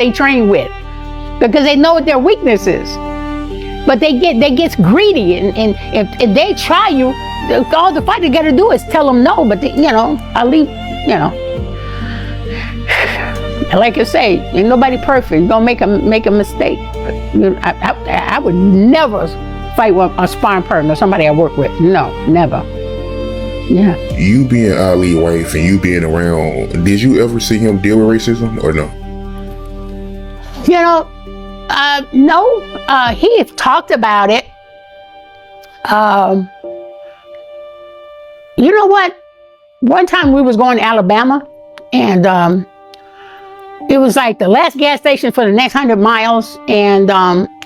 they train with, because they know what their weakness is. But they get greedy, and if they try you, all the fighter got to do is tell them no. But Ali, like I say, ain't nobody perfect. You're gonna make a mistake. But, I would never fight with a sparring partner, somebody I work with. No, never. Yeah. You being Ali's wife and you being around, did you ever see him deal with racism or no? No. He talked about it. You know what? One time we was going to Alabama, and it was like the last gas station for the next 100 miles, and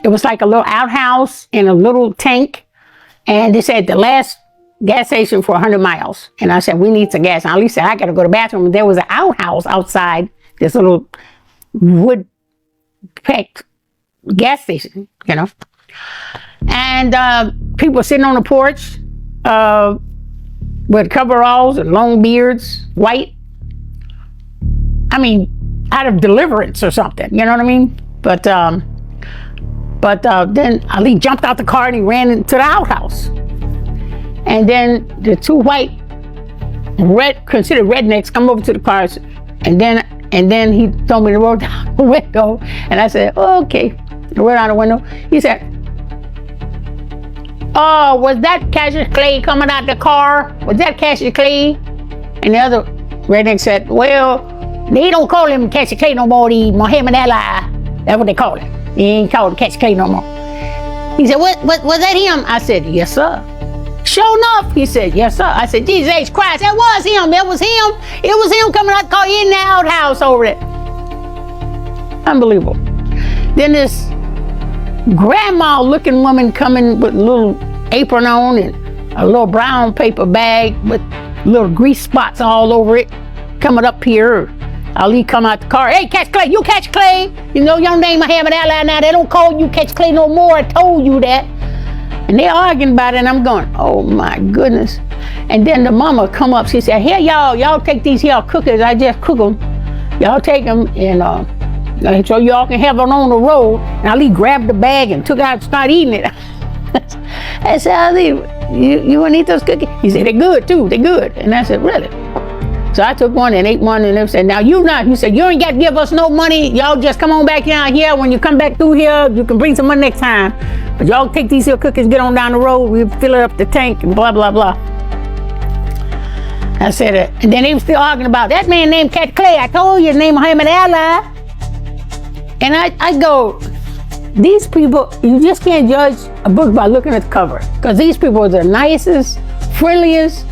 it was like a little outhouse and a little tank, and they said the last gas station for 100 miles. And I said, we need some gas. And Ali said, I got to go to the bathroom. And there was an outhouse outside this little wood packed gas station, and people sitting on the porch with coveralls and long beards, white. I mean, out of deliverance or something, you know what I mean? But then Ali jumped out the car and he ran into the outhouse. And then the two white, considered rednecks, come over to the cars, and then he told me to roll down the window, and I said, oh, okay. I rolled down the window. He said, oh, was that Cassius Clay coming out the car? Was that Cassius Clay? And the other redneck said, well, they don't call him Cassius Clay no more, the muhammadali. That's what they call him. He ain't called Cassius Clay no more. He said, was that him? I said, yes, sir. Sure enough, he said, yes, sir. I said, Jesus H. Christ, that was him. It was him. It was him coming out the car in the outhouse over it. Unbelievable. Then this grandma-looking woman coming with a little apron on and a little brown paper bag with little grease spots all over it, coming up here. Ali come out the car. Hey, Catch Clay, you Catch Clay. You know your name muhammadali now. They don't call you Catch Clay no more. I told you that. And they're arguing about it, and I'm going, oh my goodness. And then the mama come up, she said, here y'all take these here cookies, I just cook them. Y'all take them, and so y'all can have them on the road. And Ali grabbed the bag and took out and started eating it. I said, Ali, you want to eat those cookies? He said, they're good too, they're good. And I said, really? So I took one and ate one, and they said, now he said, you ain't got to give us no money. Y'all just come on back down here. When you come back through here, you can bring some money next time. But y'all take these here cookies, get on down the road, we'll fill it up the tank, and blah, blah, blah. I said it. And then they were still arguing about that man named Cat Clay. I told you his name muhammadali. And I go, these people, you just can't judge a book by looking at the cover. Because these people are the nicest, friendliest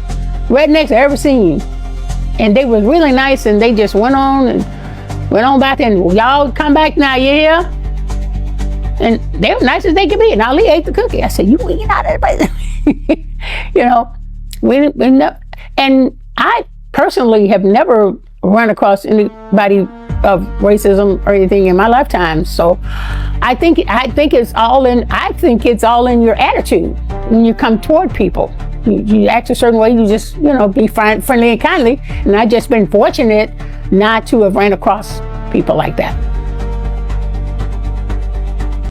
rednecks I've ever seen. And they was really nice, and they just went on back, and y'all come back now, you hear? And they were nice as they could be. And Ali ate the cookie. I said, you eat out of it. And I personally have never run across anybody of racism or anything in my lifetime. So I think it's all in your attitude when you come toward people. You act a certain way, you just, be friendly and kindly. And I've just been fortunate not to have ran across people like that.